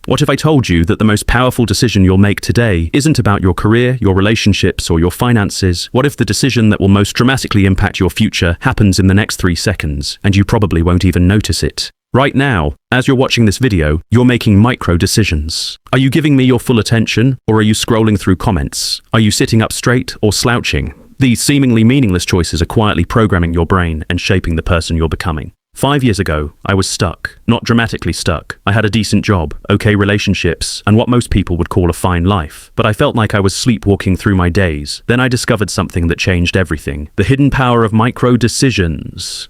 What if I told you that the most powerful decision you'll make today isn't about your career, your relationships, or your finances? What if the decision that will most dramatically impact your future happens in the next 3 seconds, and you probably won't even notice it? Right now, as you're watching this video, you're making micro decisions. Are you giving me your full attention, or are you scrolling through comments? Are you sitting up straight or slouching? These seemingly meaningless choices are quietly programming your brain and shaping the person you're becoming. 5 years ago, I was stuck. Not dramatically stuck. I had a decent job, okay relationships, and what most people would call a fine life. But I felt like I was sleepwalking through my days. Then I discovered something that changed everything. The hidden power of micro decisions.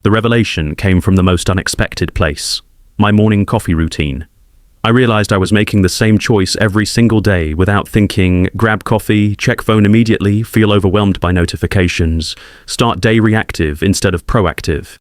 The revelation came from the most unexpected place. My morning coffee routine. I realized I was making the same choice every single day without thinking, grab coffee, check phone immediately, feel overwhelmed by notifications, start day reactive instead of proactive.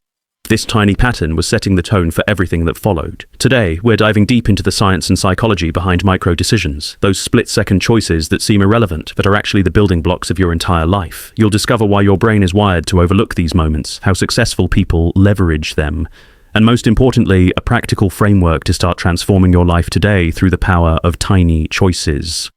This tiny pattern was setting the tone for everything that followed. Today, we're diving deep into the science and psychology behind micro-decisions, those split-second choices that seem irrelevant but are actually the building blocks of your entire life. You'll discover why your brain is wired to overlook these moments, how successful people leverage them, and most importantly, a practical framework to start transforming your life today through the power of tiny choices.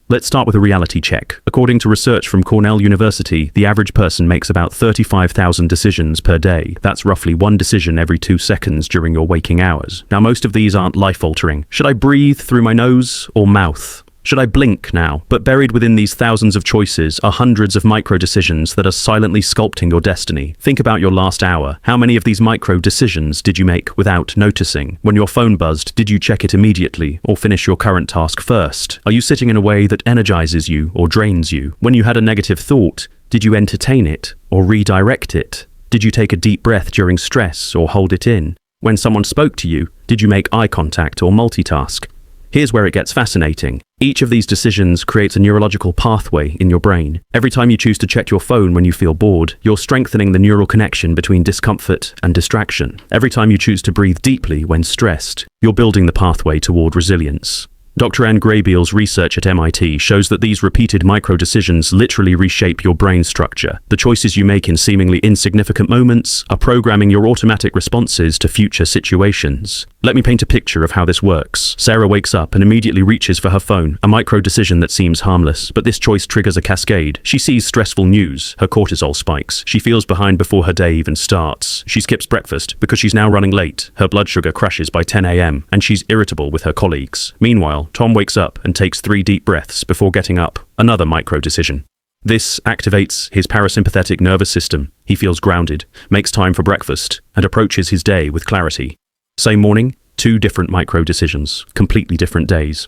Let's start with a reality check. According to research from Cornell University, the average person makes about 35,000 decisions per day. That's roughly one decision every 2 seconds during your waking hours. Now, most of these aren't life-altering. Should I breathe through my nose or mouth? Should I blink now? But buried within these thousands of choices are hundreds of micro decisions that are silently sculpting your destiny. Think about your last hour. How many of these micro decisions did you make without noticing? When your phone buzzed, did you check it immediately or finish your current task first? Are you sitting in a way that energizes you or drains you? When you had a negative thought, did you entertain it or redirect it? Did you take a deep breath during stress or hold it in? When someone spoke to you, did you make eye contact or multitask? Here's where it gets fascinating. Each of these decisions creates a neurological pathway in your brain. Every time you choose to check your phone when you feel bored, you're strengthening the neural connection between discomfort and distraction. Every time you choose to breathe deeply when stressed, you're building the pathway toward resilience. Dr. Anne Graybiel's research at MIT shows that these repeated micro-decisions literally reshape your brain structure. The choices you make in seemingly insignificant moments are programming your automatic responses to future situations. Let me paint a picture of how this works. Sarah wakes up and immediately reaches for her phone, a micro-decision that seems harmless, but this choice triggers a cascade. She sees stressful news, her cortisol spikes. She feels behind before her day even starts. She skips breakfast because she's now running late. Her blood sugar crashes by 10 a.m. and she's irritable with her colleagues. Meanwhile, Tom wakes up and takes 3 deep breaths before getting up, another micro-decision. This activates his parasympathetic nervous system. He feels grounded, makes time for breakfast, and approaches his day with clarity. Same morning, 2 different micro-decisions, completely different days.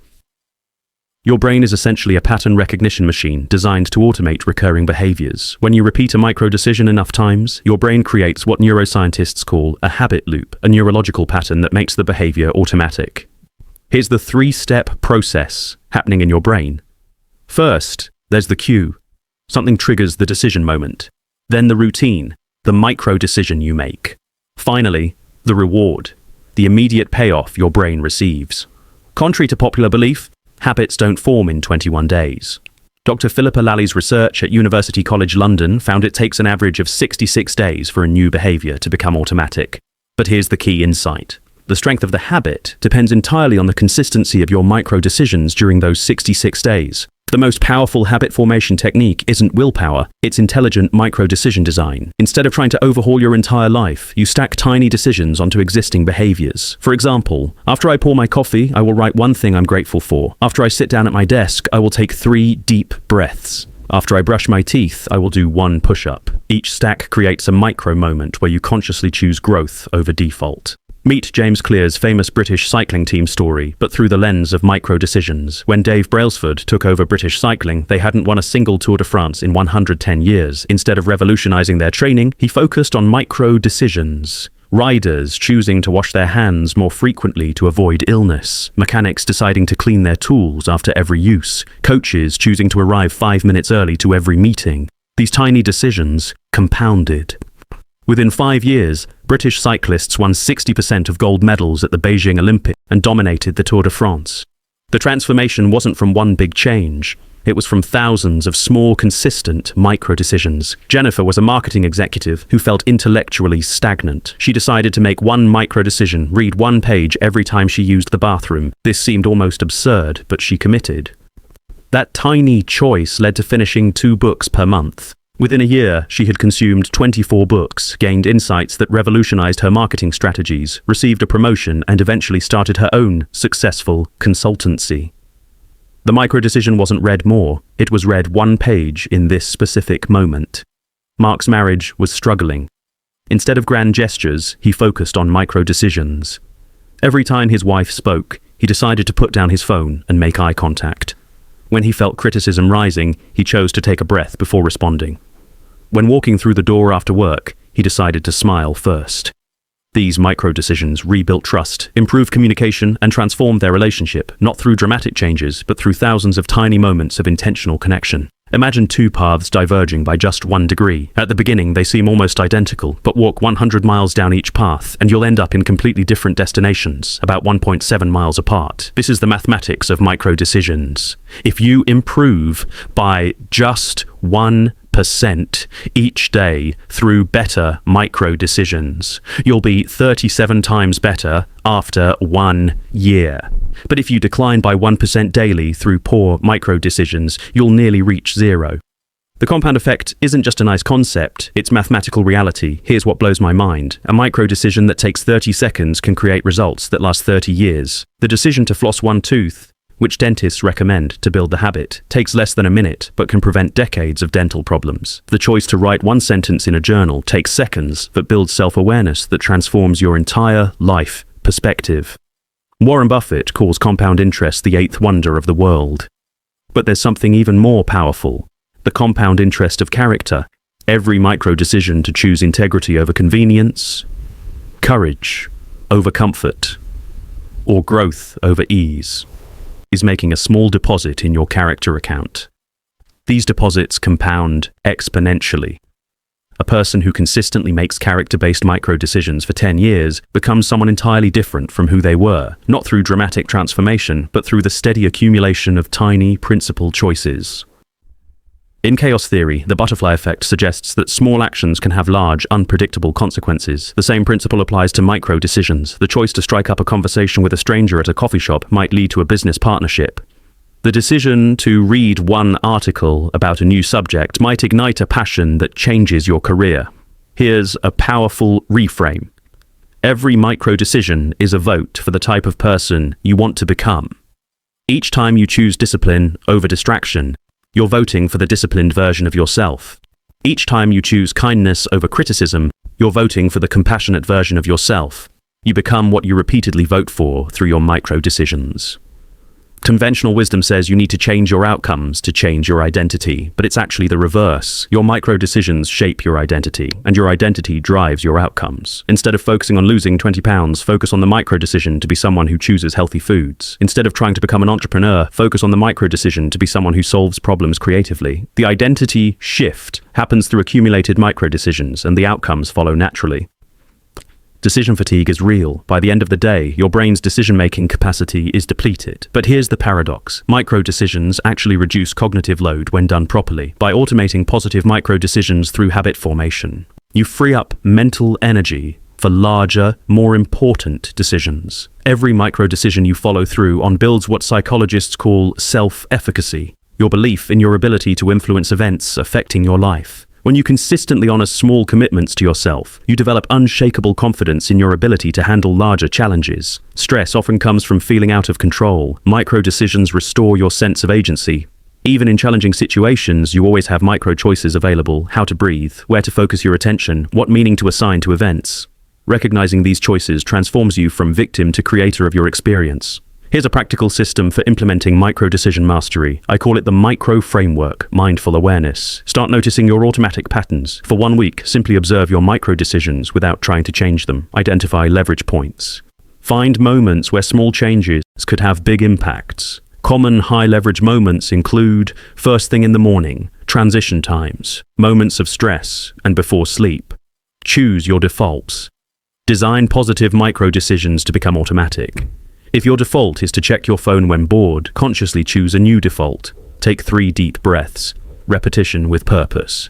Your brain is essentially a pattern recognition machine designed to automate recurring behaviors. When you repeat a micro-decision enough times, your brain creates what neuroscientists call a habit loop, a neurological pattern that makes the behavior automatic. Here's the 3-step process happening in your brain. First, there's the cue. Something triggers the decision moment. Then the routine, the micro-decision you make. Finally, the reward, the immediate payoff your brain receives. Contrary to popular belief, habits don't form in 21 days. Dr. Philippa Lally's research at University College London found it takes an average of 66 days for a new behavior to become automatic. But here's the key insight. The strength of the habit depends entirely on the consistency of your micro-decisions during those 66 days. The most powerful habit formation technique isn't willpower, it's intelligent micro-decision design. Instead of trying to overhaul your entire life, you stack tiny decisions onto existing behaviors. For example, after I pour my coffee, I will write one thing I'm grateful for. After I sit down at my desk, I will take 3 deep breaths. After I brush my teeth, I will do 1 push-up. Each stack creates a micro moment where you consciously choose growth over default. Meet James Clear's famous British cycling team story, but through the lens of micro-decisions. When Dave Brailsford took over British cycling, they hadn't won a single Tour de France in 110 years. Instead of revolutionizing their training, he focused on micro-decisions. Riders choosing to wash their hands more frequently to avoid illness. Mechanics deciding to clean their tools after every use. Coaches choosing to arrive 5 minutes early to every meeting. These tiny decisions compounded. Within 5 years, British cyclists won 60% of gold medals at the Beijing Olympics and dominated the Tour de France. The transformation wasn't from one big change. It was from thousands of small, consistent micro-decisions. Jennifer was a marketing executive who felt intellectually stagnant. She decided to make one micro-decision, read one page every time she used the bathroom. This seemed almost absurd, but she committed. That tiny choice led to finishing 2 books per month. Within a year, she had consumed 24 books, gained insights that revolutionized her marketing strategies, received a promotion, and eventually started her own successful consultancy. The micro-decision wasn't read more, it was read one page in this specific moment. Mark's marriage was struggling. Instead of grand gestures, he focused on micro-decisions. Every time his wife spoke, he decided to put down his phone and make eye contact. When he felt criticism rising, he chose to take a breath before responding. When walking through the door after work, he decided to smile first. These micro-decisions rebuilt trust, improved communication, and transformed their relationship, not through dramatic changes, but through thousands of tiny moments of intentional connection. Imagine 2 paths diverging by just 1 degree. At the beginning, they seem almost identical, but walk 100 miles down each path, and you'll end up in completely different destinations, about 1.7 miles apart. This is the mathematics of micro-decisions. If you improve by just 1% each day through better micro-decisions, you'll be 37 times better after 1 year. But if you decline by 1% daily through poor micro-decisions, you'll nearly reach 0. The compound effect isn't just a nice concept, it's mathematical reality. Here's what blows my mind. A micro-decision that takes 30 seconds can create results that last 30 years. The decision to floss one tooth, which dentists recommend to build the habit, takes less than a minute, but can prevent decades of dental problems. The choice to write one sentence in a journal takes seconds, but builds self-awareness that transforms your entire life perspective. Warren Buffett calls compound interest the 8th wonder of the world. But there's something even more powerful, the compound interest of character. Every micro-decision to choose integrity over convenience, courage over comfort, or growth over ease, is making a small deposit in your character account. These deposits compound exponentially. A person who consistently makes character-based micro-decisions for 10 years becomes someone entirely different from who they were, not through dramatic transformation, but through the steady accumulation of tiny, principled choices. In chaos theory, the butterfly effect suggests that small actions can have large, unpredictable consequences. The same principle applies to micro-decisions. The choice to strike up a conversation with a stranger at a coffee shop might lead to a business partnership. The decision to read one article about a new subject might ignite a passion that changes your career. Here's a powerful reframe. Every micro-decision is a vote for the type of person you want to become. Each time you choose discipline over distraction, you're voting for the disciplined version of yourself. Each time you choose kindness over criticism, you're voting for the compassionate version of yourself. You become what you repeatedly vote for through your micro-decisions. Conventional wisdom says you need to change your outcomes to change your identity, but it's actually the reverse. Your micro-decisions shape your identity, and your identity drives your outcomes. Instead of focusing on losing 20 pounds, focus on the micro-decision to be someone who chooses healthy foods. Instead of trying to become an entrepreneur, focus on the micro-decision to be someone who solves problems creatively. The identity shift happens through accumulated micro-decisions, and the outcomes follow naturally. Decision fatigue is real. By the end of the day, your brain's decision-making capacity is depleted. But here's the paradox. Micro-decisions actually reduce cognitive load when done properly. By automating positive micro-decisions through habit formation, you free up mental energy for larger, more important decisions. Every micro-decision you follow through on builds what psychologists call self-efficacy, your belief in your ability to influence events affecting your life. When you consistently honor small commitments to yourself, you develop unshakable confidence in your ability to handle larger challenges. Stress often comes from feeling out of control. Micro-decisions restore your sense of agency. Even in challenging situations, you always have micro-choices available: how to breathe, where to focus your attention, what meaning to assign to events. Recognizing these choices transforms you from victim to creator of your experience. Here's a practical system for implementing micro-decision mastery. I call it the micro framework, mindful awareness. Start noticing your automatic patterns. For 1 week, simply observe your micro-decisions without trying to change them. Identify leverage points. Find moments where small changes could have big impacts. Common high-leverage moments include first thing in the morning, transition times, moments of stress, and before sleep. Choose your defaults. Design positive micro-decisions to become automatic. If your default is to check your phone when bored, consciously choose a new default. Take 3 deep breaths. Repetition with purpose.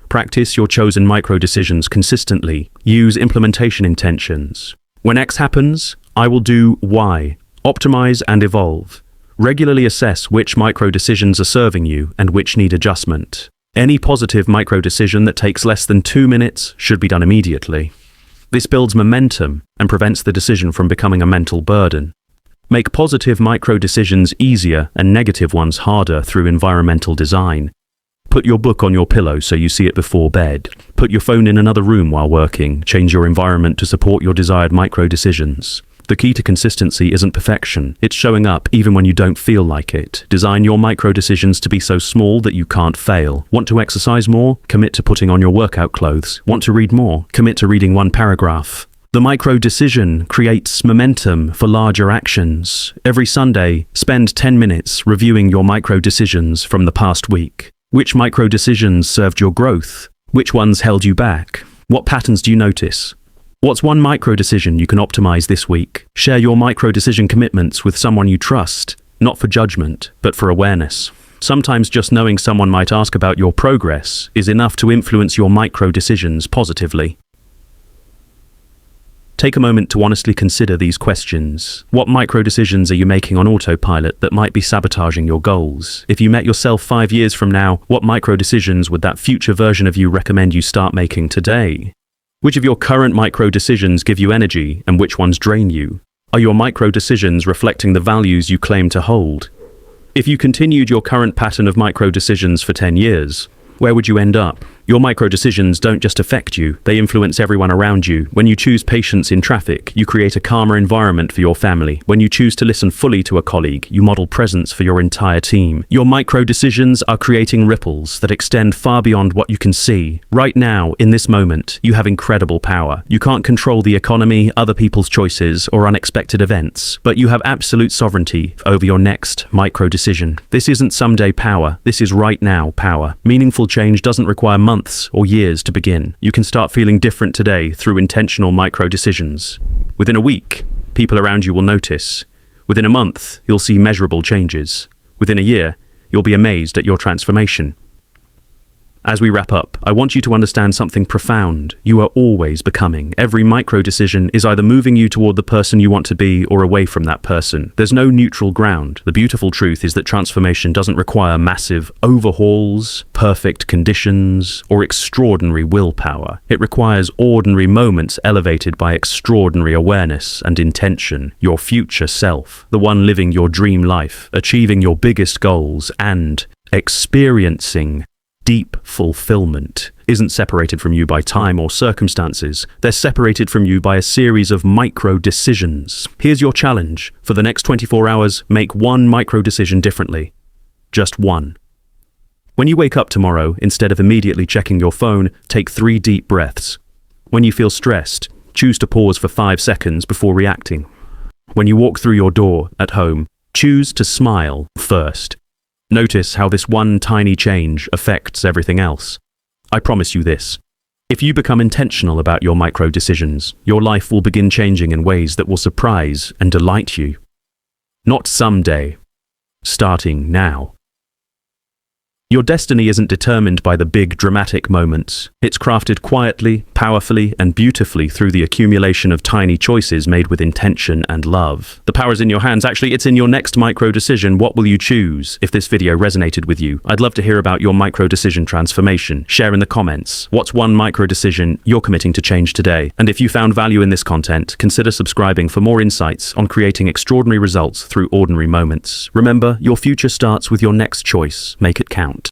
Practice your chosen micro-decisions consistently. Use implementation intentions. When X happens, I will do Y. Optimize and evolve. Regularly assess which micro-decisions are serving you and which need adjustment. Any positive micro-decision that takes less than 2 minutes should be done immediately. This builds momentum and prevents the decision from becoming a mental burden. Make positive micro-decisions easier and negative ones harder through environmental design. Put your book on your pillow so you see it before bed. Put your phone in another room while working. Change your environment to support your desired micro-decisions. The key to consistency isn't perfection. It's showing up even when you don't feel like it. Design your micro-decisions to be so small that you can't fail. Want to exercise more? Commit to putting on your workout clothes. Want to read more? Commit to reading 1 paragraph. The micro-decision creates momentum for larger actions. Every Sunday, spend 10 minutes reviewing your micro-decisions from the past week. Which micro-decisions served your growth? Which ones held you back? What patterns do you notice? What's one micro-decision you can optimize this week? Share your micro-decision commitments with someone you trust, not for judgment, but for awareness. Sometimes just knowing someone might ask about your progress is enough to influence your micro-decisions positively. Take a moment to honestly consider these questions. What micro-decisions are you making on autopilot that might be sabotaging your goals? If you met yourself 5 years from now, what micro-decisions would that future version of you recommend you start making today? Which of your current micro-decisions give you energy and which ones drain you? Are your micro-decisions reflecting the values you claim to hold? If you continued your current pattern of micro-decisions for 10 years, where would you end up? Your micro-decisions don't just affect you, they influence everyone around you. When you choose patience in traffic, you create a calmer environment for your family. When you choose to listen fully to a colleague, you model presence for your entire team. Your micro-decisions are creating ripples that extend far beyond what you can see. Right now, in this moment, you have incredible power. You can't control the economy, other people's choices, or unexpected events, but you have absolute sovereignty over your next micro-decision. This isn't someday power, this is right now power. Meaningful change doesn't require months or years to begin. You can start feeling different today through intentional micro-decisions. Within a week, people around you will notice. Within a month, you'll see measurable changes. Within a year, you'll be amazed at your transformation. As we wrap up, I want you to understand something profound. You are always becoming. Every micro-decision is either moving you toward the person you want to be or away from that person. There's no neutral ground. The beautiful truth is that transformation doesn't require massive overhauls, perfect conditions, or extraordinary willpower. It requires ordinary moments elevated by extraordinary awareness and intention. Your future self, the one living your dream life, achieving your biggest goals, and experiencing deep fulfillment isn't separated from you by time or circumstances. They're separated from you by a series of micro-decisions. Here's your challenge. For the next 24 hours, make 1 micro-decision differently. Just 1. When you wake up tomorrow, instead of immediately checking your phone, take 3 deep breaths. When you feel stressed, choose to pause for 5 seconds before reacting. When you walk through your door at home, choose to smile first. Notice how this one tiny change affects everything else. I promise you this. If you become intentional about your micro-decisions, your life will begin changing in ways that will surprise and delight you. Not someday. Starting now. Your destiny isn't determined by the big dramatic moments. It's crafted quietly, powerfully, and beautifully through the accumulation of tiny choices made with intention and love. The power's in your hands. Actually, it's in your next micro-decision. What will you choose? If this video resonated with you, I'd love to hear about your micro-decision transformation. Share in the comments. What's one micro-decision you're committing to change today? And if you found value in this content, consider subscribing for more insights on creating extraordinary results through ordinary moments. Remember, your future starts with your next choice. Make it count.